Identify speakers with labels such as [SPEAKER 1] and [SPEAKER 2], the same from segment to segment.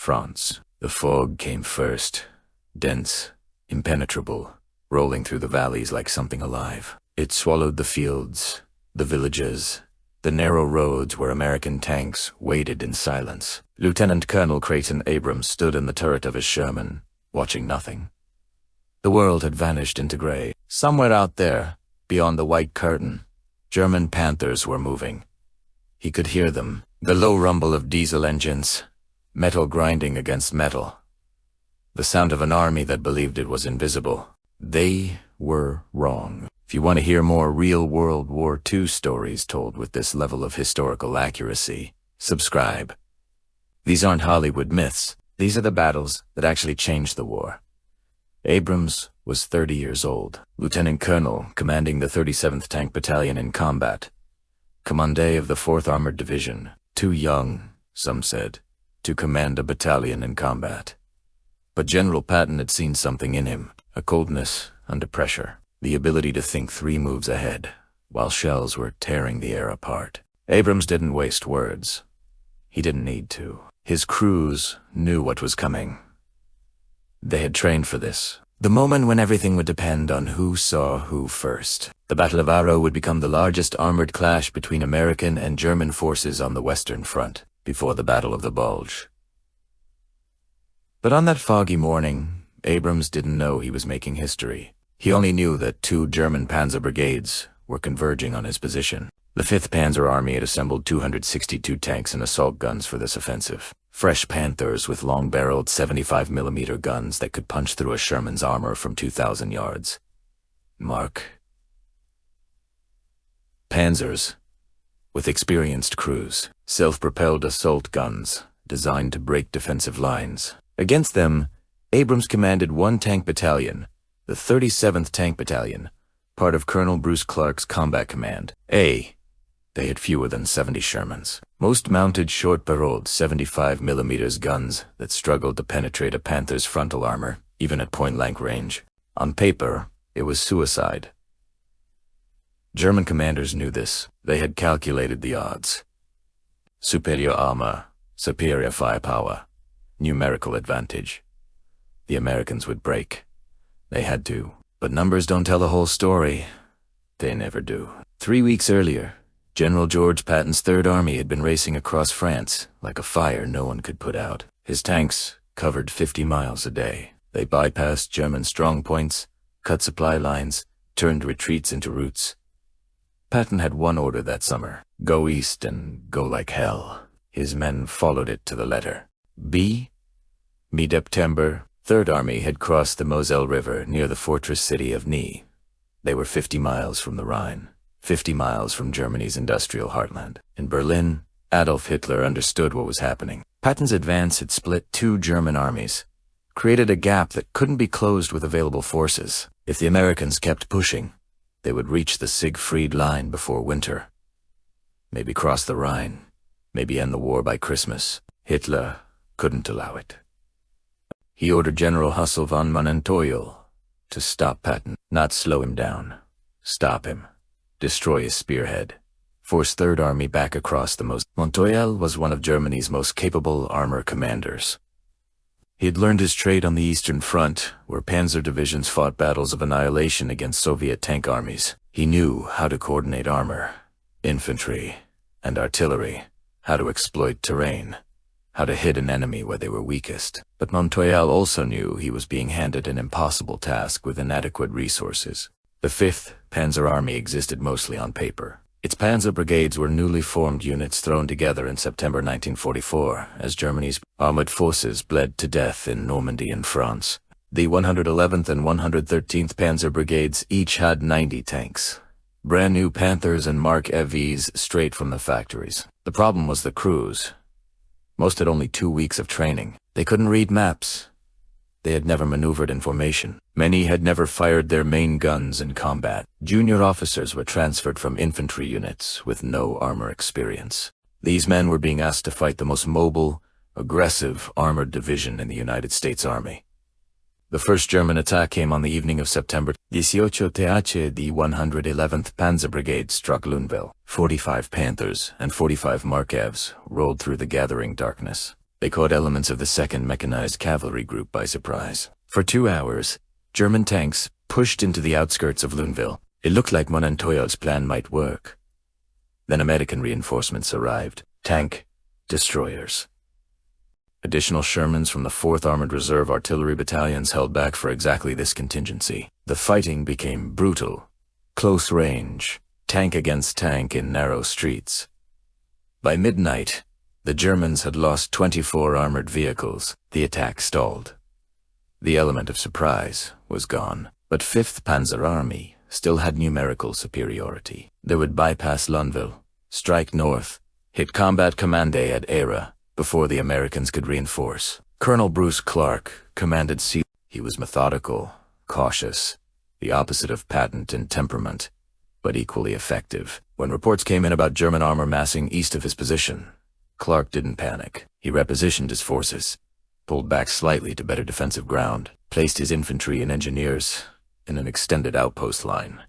[SPEAKER 1] France. The fog came first, dense, impenetrable, rolling through the valleys like something alive. It swallowed the fields, the villages, the narrow roads where American tanks waited in silence. Lieutenant Colonel Creighton Abrams stood in the turret of his Sherman, watching nothing. The world had vanished into gray. Somewhere out there, beyond the white curtain, German Panthers were moving. He could hear them, the low rumble of diesel engines, metal grinding against metal, the sound of an army that believed it was invisible. They were wrong. If you want to hear more real World War II stories told with this level of historical accuracy, subscribe. These aren't Hollywood myths. These are the battles that actually changed the war. Abrams was 30 years old, lieutenant colonel commanding the 37th Tank Battalion in combat, commandant of the 4th Armored Division, too young, some said, to command a battalion in combat. But General Patton had seen something in him, a coldness under pressure, the ability to think 3 moves ahead, while shells were tearing the air apart. Abrams didn't waste words. He didn't need to. His crews knew what was coming. They had trained for this. The moment when everything would depend on who saw who first. The Battle of Arro would become the largest armored clash between American and German forces on the Western Front, before the Battle of the Bulge. But on that foggy morning, Abrams didn't know he was making history. He only knew that 2 German panzer brigades were converging on his position. The 5th Panzer Army had assembled 262 tanks and assault guns for this offensive. Fresh Panthers with long-barreled 75mm guns that could punch through a Sherman's armor from 2,000 yards. Mark. Panzers, with experienced crews, self-propelled assault guns designed to break defensive lines. Against them, Abrams commanded 1 tank battalion, the 37th Tank Battalion, part of Colonel Bruce Clark's combat command. They had fewer than 70 Shermans. Most mounted short-barreled 75mm guns that struggled to penetrate a Panther's frontal armor, even at point-blank range. On paper, it was suicide. German commanders knew this. They had calculated the odds. Superior armor, superior firepower, numerical advantage. The Americans would break. They had to. But numbers don't tell the whole story. They never do. 3 weeks earlier, General George Patton's 3rd Army had been racing across France like a fire no one could put out. His tanks covered 50 miles a day. They bypassed German strongpoints, cut supply lines, turned retreats into routes. Patton had one order that summer: go east and go like hell. His men followed it to the letter. Mid-September, 3rd Army had crossed the Moselle River near the fortress city of Nîmes. They were 50 miles from the Rhine. 50 miles from Germany's industrial heartland. In Berlin, Adolf Hitler understood what was happening. Patton's advance had split 2 German armies, created a gap that couldn't be closed with available forces. If the Americans kept pushing, they would reach the Siegfried Line before winter. Maybe cross the Rhine, maybe end the war by Christmas. Hitler couldn't allow it. He ordered General Hussel von Montoya to stop Patton, not slow him down. Stop him. Destroy his spearhead. Force 3rd Army back across the Montoya was one of Germany's most capable armor commanders. He had learned his trade on the Eastern Front, where panzer divisions fought battles of annihilation against Soviet tank armies. He knew how to coordinate armor, infantry, and artillery, how to exploit terrain, how to hit an enemy where they were weakest. But Montoya also knew he was being handed an impossible task with inadequate resources. The 5th Panzer Army existed mostly on paper. Its panzer brigades were newly formed units thrown together in September 1944 as Germany's armored forces bled to death in Normandy and France. The 111th and 113th Panzer Brigades each had 90 tanks. Brand new Panthers and Mark EVs straight from the factories. The problem was the crews. Most had only 2 weeks of training. They couldn't read maps. They had never maneuvered in formation. Many had never fired their main guns in combat. Junior officers were transferred from infantry units with no armor experience. These men were being asked to fight the most mobile, aggressive armored division in the United States Army. The first German attack came on the evening of September 18. The 111th Panzer Brigade struck Luneville. 45 Panthers and 45 Mark EVs rolled through the gathering darkness. They caught elements of the 2nd Mechanized Cavalry Group by surprise. For 2 hours, German tanks pushed into the outskirts of Luneville. It looked like Montoya's plan might work. Then American reinforcements arrived. Tank destroyers. Additional Shermans from the 4th Armored Reserve Artillery Battalions held back for exactly this contingency. The fighting became brutal, close range, tank against tank in narrow streets. By midnight, the Germans had lost 24 armored vehicles. The attack stalled. The element of surprise was gone, but 5th Panzer Army still had numerical superiority. They would bypass Luneville, strike north, hit combat command at Era before the Americans could reinforce. Colonel Bruce Clark commanded C. He was methodical, cautious, the opposite of Patton in temperament, but equally effective. When reports came in about German armor massing east of his position, Clark didn't panic. He repositioned his forces, pulled back slightly to better defensive ground, placed his infantry and engineers in an extended outpost line.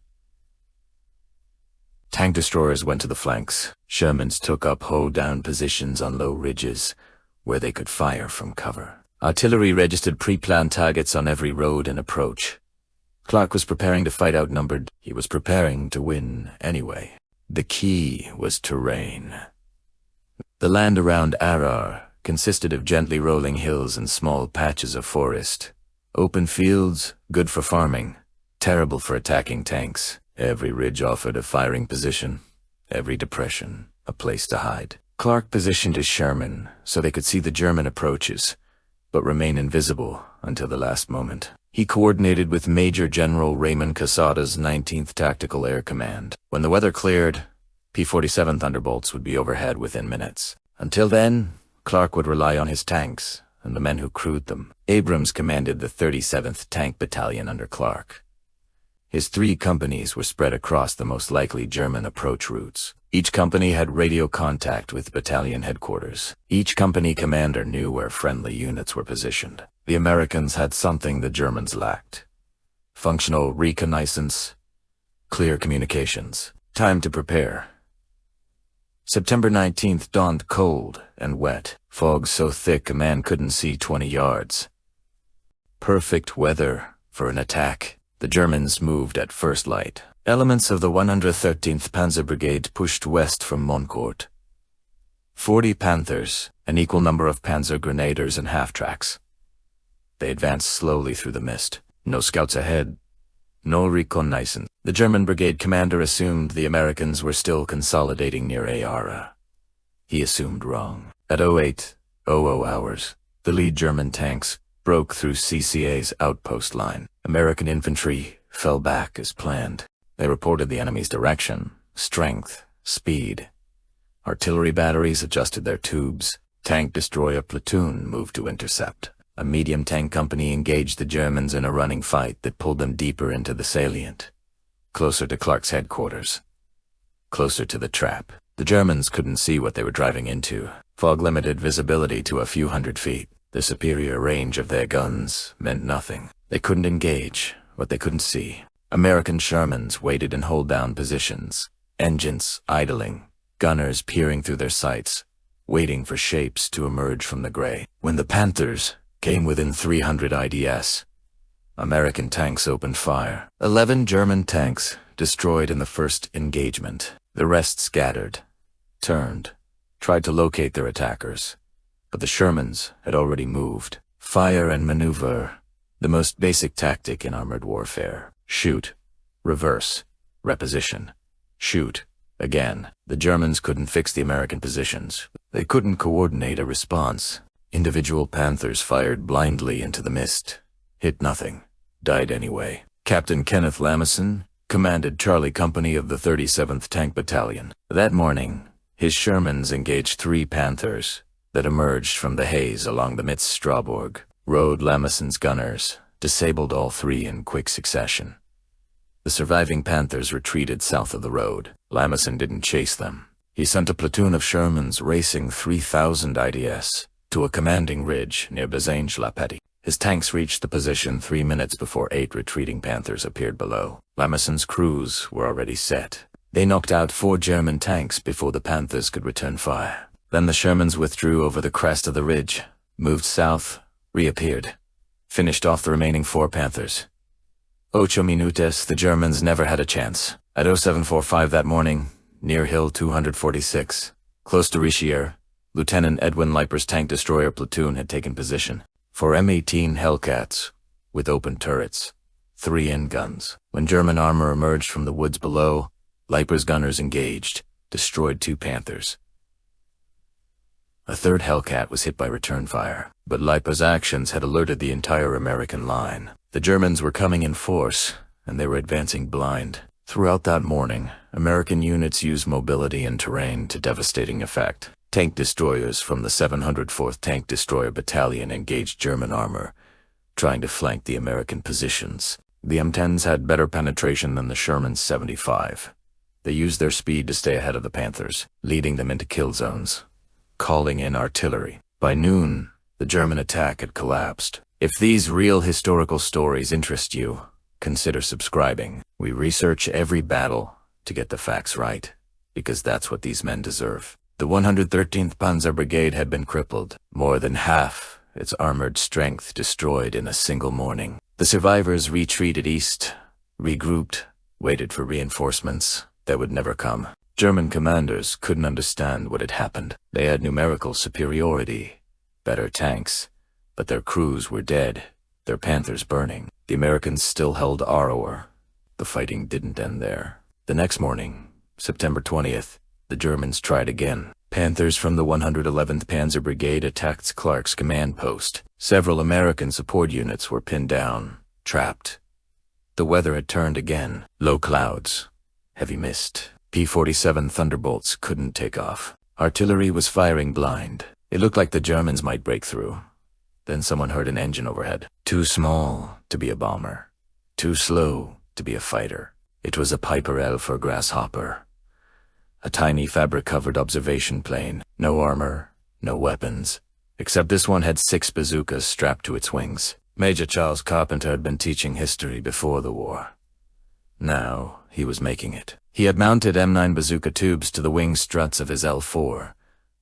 [SPEAKER 1] Tank destroyers went to the flanks. Shermans took up hold-down positions on low ridges where they could fire from cover. Artillery registered pre-planned targets on every road and approach. Clark was preparing to fight outnumbered. He was preparing to win anyway. The key was terrain. The land around Arar consisted of gently rolling hills and small patches of forest. Open fields, good for farming, terrible for attacking tanks. Every ridge offered a firing position, every depression a place to hide. Clark positioned his Sherman so they could see the German approaches, but remain invisible until the last moment. He coordinated with Major General Raymond Casada's 19th Tactical Air Command. When the weather cleared, P-47 Thunderbolts would be overhead within minutes. Until then, Clark would rely on his tanks and the men who crewed them. Abrams commanded the 37th Tank Battalion under Clark. His 3 companies were spread across the most likely German approach routes. Each company had radio contact with battalion headquarters. Each company commander knew where friendly units were positioned. The Americans had something the Germans lacked: functional reconnaissance, clear communications. Time to prepare. September 19th dawned cold and wet, fog so thick a man couldn't see 20 yards. Perfect weather for an attack. The Germans moved at first light. Elements of the 113th Panzer Brigade pushed west from Moncourt. 40 Panthers, an equal number of Panzer Grenadiers and half-tracks. They advanced slowly through the mist. No scouts ahead. No reconnaissance. The German brigade commander assumed the Americans were still consolidating near Ayara. He assumed wrong. At 08:00 hours, the lead German tanks broke through CCA's outpost line. American infantry fell back as planned. They reported the enemy's direction, strength, speed. Artillery batteries adjusted their tubes. Tank destroyer platoon moved to intercept. A medium tank company engaged the Germans in a running fight that pulled them deeper into the salient, closer to Clark's headquarters, closer to the trap. The Germans couldn't see what they were driving into. Fog limited visibility to a few hundred feet. The superior range of their guns meant nothing. They couldn't engage what they couldn't see. American Shermans waited in hold-down positions, engines idling, gunners peering through their sights, waiting for shapes to emerge from the gray. When the Panthers came within 300 IDS, American tanks opened fire. 11 German tanks destroyed in the first engagement. The rest scattered, turned, tried to locate their attackers. But the Shermans had already moved. Fire and maneuver, the most basic tactic in armored warfare. Shoot, reverse, reposition, shoot, again. The Germans couldn't fix the American positions. They couldn't coordinate a response. Individual Panthers fired blindly into the mist, hit nothing, died anyway. Captain Kenneth Lamison commanded Charlie Company of the 37th Tank Battalion. That morning, his Shermans engaged 3 Panthers that emerged from the haze along the Mitz-Straubourg. Rode Lamison's gunners, disabled all 3 in quick succession. The surviving Panthers retreated south of the road. Lamison didn't chase them. He sent a platoon of Shermans racing 3,000 IDS to a commanding ridge near Bazaine-la-Petite. His tanks reached the position 3 minutes before 8 retreating Panthers appeared below. Lamison's crews were already set. They knocked out 4 German tanks before the Panthers could return fire. Then the Shermans withdrew over the crest of the ridge, moved south, reappeared, finished off the remaining 4 Panthers. Ocho minutes, the Germans never had a chance. At 0745 that morning, near Hill 246, close to Richier, Lieutenant Edwin Leiper's tank destroyer platoon had taken position. 4 M18 Hellcats, with open turrets, 3 in-guns. When German armor emerged from the woods below, Leiper's gunners engaged, destroyed 2 Panthers. A 3rd Hellcat was hit by return fire, but Leiper's actions had alerted the entire American line. The Germans were coming in force, and they were advancing blind. Throughout that morning, American units used mobility and terrain to devastating effect. Tank destroyers from the 704th Tank Destroyer Battalion engaged German armor, trying to flank the American positions. The M10s had better penetration than the Sherman's 75. They used their speed to stay ahead of the Panthers, leading them into kill zones, calling in artillery. By noon, the German attack had collapsed. If these real historical stories interest you, consider subscribing. We research every battle to get the facts right, because that's what these men deserve. The 113th Panzer Brigade had been crippled, more than half its armored strength destroyed in a single morning. The survivors retreated east, regrouped, waited for reinforcements that would never come. German commanders couldn't understand what had happened. They had numerical superiority, better tanks, but their crews were dead, their Panthers burning. The Americans still held Aroer. The fighting didn't end there. The next morning, September 20th, the Germans tried again. Panthers from the 111th Panzer Brigade attacked Clark's command post. Several American support units were pinned down, trapped. The weather had turned again. Low clouds, heavy mist. P-47 Thunderbolts couldn't take off. Artillery was firing blind. It looked like the Germans might break through. Then someone heard an engine overhead. Too small to be a bomber. Too slow to be a fighter. It was a Piper L for Grasshopper. A tiny fabric-covered observation plane. No armor, no weapons. Except this one had 6 bazookas strapped to its wings. Major Charles Carpenter had been teaching history before the war. Now he was making it. He had mounted M9 bazooka tubes to the wing struts of his L4,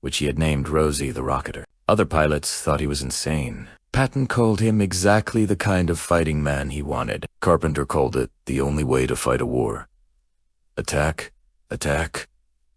[SPEAKER 1] which he had named Rosie the Rocketer. Other pilots thought he was insane. Patton called him exactly the kind of fighting man he wanted. Carpenter called it the only way to fight a war. Attack, attack,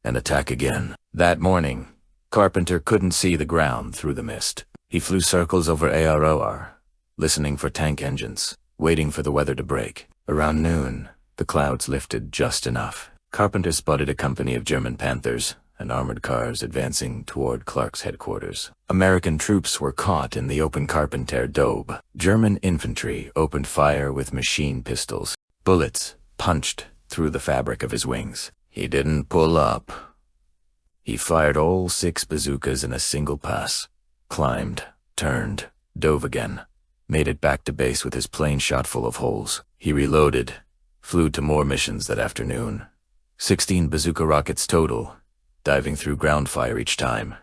[SPEAKER 1] and attack again. That morning, Carpenter couldn't see the ground through the mist. He flew circles over Aroer, listening for tank engines, waiting for the weather to break. Around noon, the clouds lifted just enough. Carpenter spotted a company of German Panthers and armored cars advancing toward Clark's headquarters. American troops were caught in the open Carpenter Daube. German infantry opened fire with machine pistols. Bullets punched through the fabric of his wings. He didn't pull up. He fired all 6 bazookas in a single pass, climbed, turned, dove again, made it back to base with his plane shot full of holes. He reloaded, flew to more missions that afternoon. 16 bazooka rockets total, diving through ground fire each time,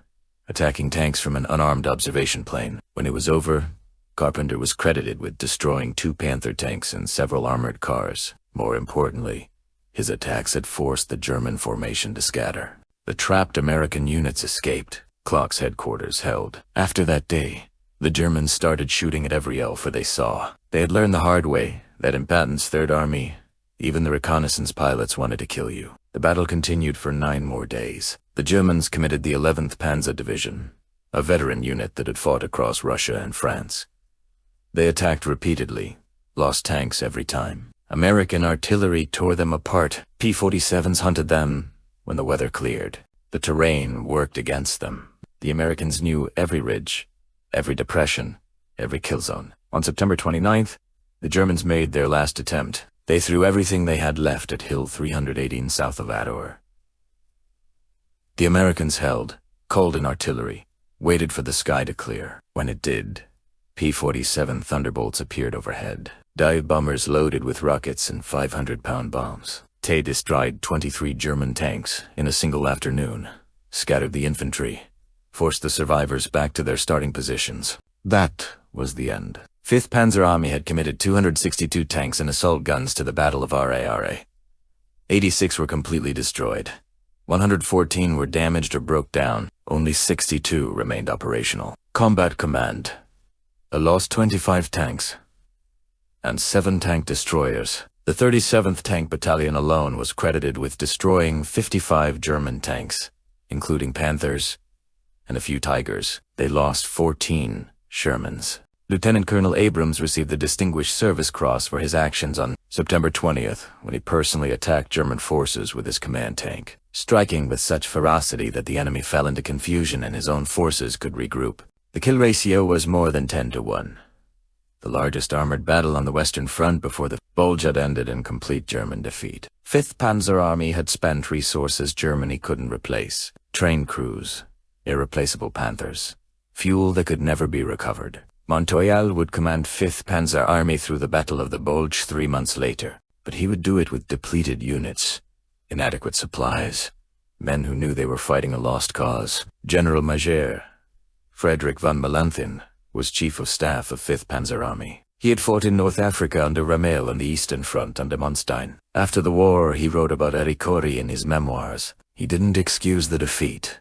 [SPEAKER 1] attacking tanks from an unarmed observation plane. When it was over, Carpenter was credited with destroying 2 Panther tanks and several armored cars. More importantly, his attacks had forced the German formation to scatter. The trapped American units escaped. Clark's headquarters held. After that day, the Germans started shooting at every Elfer they saw. They had learned the hard way that in Patton's Third Army, even the reconnaissance pilots wanted to kill you. The battle continued for 9 more days. The Germans committed the 11th Panzer Division, a veteran unit that had fought across Russia and France. They attacked repeatedly, lost tanks every time. American artillery tore them apart. P-47s hunted them when the weather cleared. The terrain worked against them. The Americans knew every ridge, every depression, every kill zone. On September 29th, the Germans made their last attempt. They threw everything they had left at Hill 318 south of Aroer. The Americans held, called in artillery, waited for the sky to clear. When it did, P-47 Thunderbolts appeared overhead. Dive bombers loaded with rockets and 500-pound bombs. They destroyed 23 German tanks in a single afternoon, scattered the infantry, forced the survivors back to their starting positions. That was the end. 5th Panzer Army had committed 262 tanks and assault guns to the Battle of Aroer. 86 were completely destroyed. 114 were damaged or broke down. only 62 remained operational. Combat Command. A lost 25 tanks and 7 tank destroyers. The 37th Tank Battalion alone was credited with destroying 55 German tanks, including Panthers and a few Tigers. They lost 14 Shermans. Lieutenant Colonel Abrams received the Distinguished Service Cross for his actions on September 20th, when he personally attacked German forces with his command tank, striking with such ferocity that the enemy fell into confusion and his own forces could regroup. The kill ratio was more than 10-1. The largest armored battle on the Western Front before the Bulge had ended in complete German defeat. 5th Panzer Army had spent resources Germany couldn't replace. Train crews, irreplaceable Panthers, fuel that could never be recovered. Montoyal would command 5th Panzer Army through the Battle of the Bulge 3 months later, but he would do it with depleted units, inadequate supplies, men who knew they were fighting a lost cause. General Major Frederick von Melanchthon was Chief of Staff of 5th Panzer Army. He had fought in North Africa under Ramel on the Eastern Front under Manstein. After the war, he wrote about Erikori in his memoirs. He didn't excuse the defeat.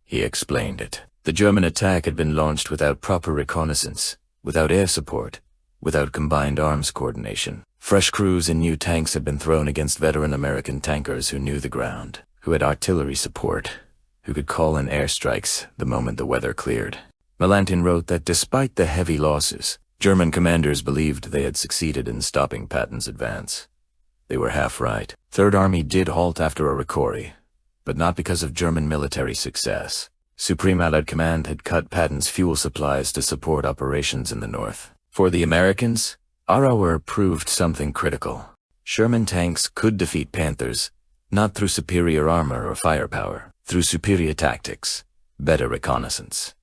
[SPEAKER 1] He explained it. The German attack had been launched without proper reconnaissance, without air support, without combined arms coordination. Fresh crews and new tanks had been thrown against veteran American tankers who knew the ground, who had artillery support, who could call in airstrikes the moment the weather cleared. Melanchthon wrote that despite the heavy losses, German commanders believed they had succeeded in stopping Patton's advance. They were half right. Third Army did halt after Erikori, but not because of German military success. Supreme Allied Command had cut Patton's fuel supplies to support operations in the north. For the Americans, Arawer proved something critical. Sherman tanks could defeat Panthers, not through superior armor or firepower, through superior tactics, better reconnaissance,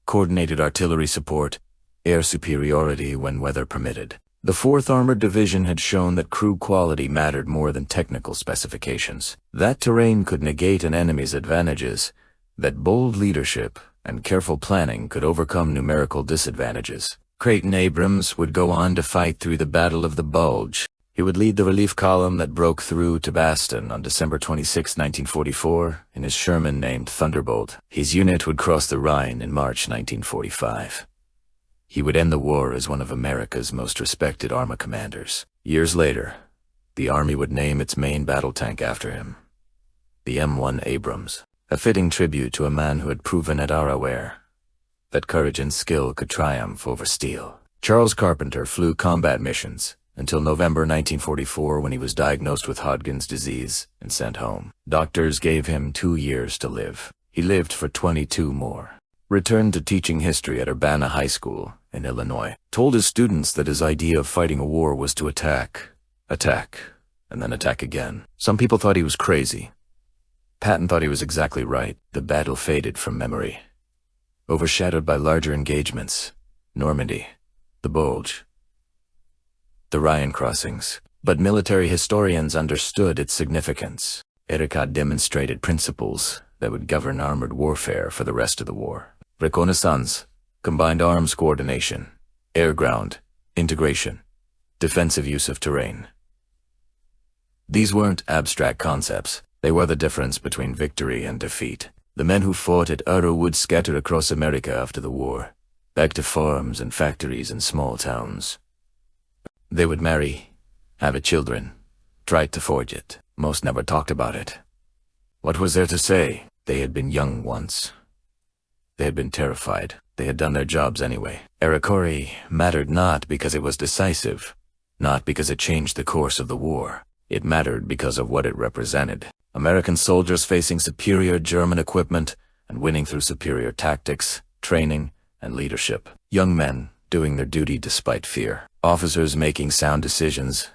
[SPEAKER 1] coordinated artillery support, air superiority when weather permitted. The 4th Armored Division had shown that crew quality mattered more than technical specifications. That terrain could negate an enemy's advantages, that bold leadership and careful planning could overcome numerical disadvantages. Creighton Abrams would go on to fight through the Battle of the Bulge. He would lead the relief column that broke through to Baston on December 26, 1944, in his Sherman named Thunderbolt. His unit would cross the Rhine in March 1945. He would end the war as one of America's most respected army commanders. Years later, the Army would name its main battle tank after him, the M1 Abrams, a fitting tribute to a man who had proven at Arawer that courage and skill could triumph over steel. Charles Carpenter flew combat missions until November 1944, when he was diagnosed with Hodgkin's disease and sent home. Doctors gave him 2 years to live. He lived for 22 more. Returned to teaching history at Urbana High School in Illinois. Told his students that his idea of fighting a war was to attack, and then attack again. Some people thought he was crazy. Patton thought he was exactly right. The battle faded from memory, overshadowed by larger engagements. Normandy, the Bulge, the Rhine crossings. But military historians understood its significance. Erika demonstrated principles that would govern armored warfare for the rest of the war. Reconnaissance, combined arms coordination, air-ground, integration, defensive use of terrain. These weren't abstract concepts. They were the difference between victory and defeat. The men who fought at Arrowwood scattered across America after the war, back to farms and factories and small towns. They would marry, have children, tried to forge it. Most never talked about it. What was there to say? They had been young once. They had been terrified. They had done their jobs anyway. Erikori mattered not because it was decisive, not because it changed the course of the war. It mattered because of what it represented. American soldiers facing superior German equipment and winning through superior tactics, training, and leadership. Young men doing their duty despite fear. Officers making sound decisions.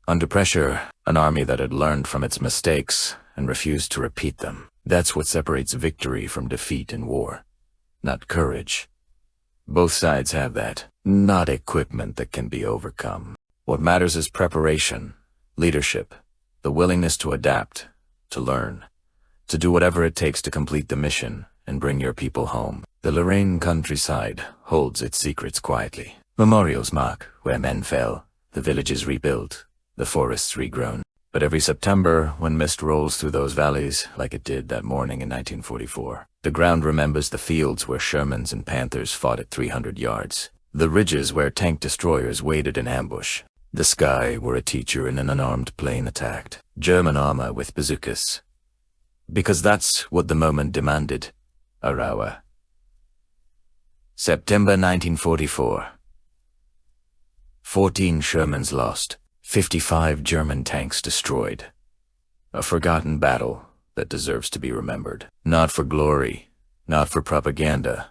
[SPEAKER 1] Under pressure, an army that had learned from its mistakes and refused to repeat them. That's what separates victory from defeat in war. Not courage. Both sides have that. Not equipment that can be overcome. What matters is preparation, leadership, the willingness to adapt, to learn, to do whatever it takes to complete the mission and bring your people home. The Lorraine countryside holds its secrets quietly. Memorials mark where men fell, the villages rebuilt, the forests regrown. But every September, when mist rolls through those valleys, like it did that morning in 1944, the ground remembers the fields where Shermans and Panthers fought at 300 yards, the ridges where tank destroyers waited in ambush, the sky where a teacher in an unarmed plane attacked German armor with bazookas. Because that's what the moment demanded. Arawa. September 1944. 14 Shermans lost, 55 German tanks destroyed. A forgotten battle that deserves to be remembered. Not for glory, not for propaganda,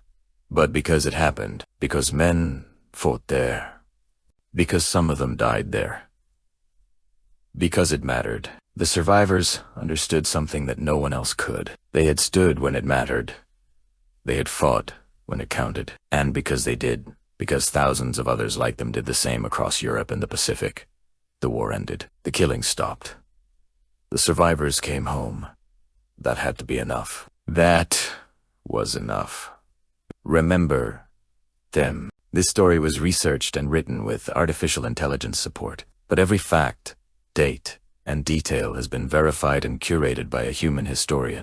[SPEAKER 1] but because it happened, because men fought there, because some of them died there. Because it mattered. The survivors understood something that no one else could. They had stood when it mattered. They had fought when it counted. And because they did, because thousands of others like them did the same across Europe and the Pacific, the war ended. The killing stopped. The survivors came home. That had to be enough. That was enough. Remember them. This story was researched and written with artificial intelligence support, but every fact, date, and detail has been verified and curated by a human historian.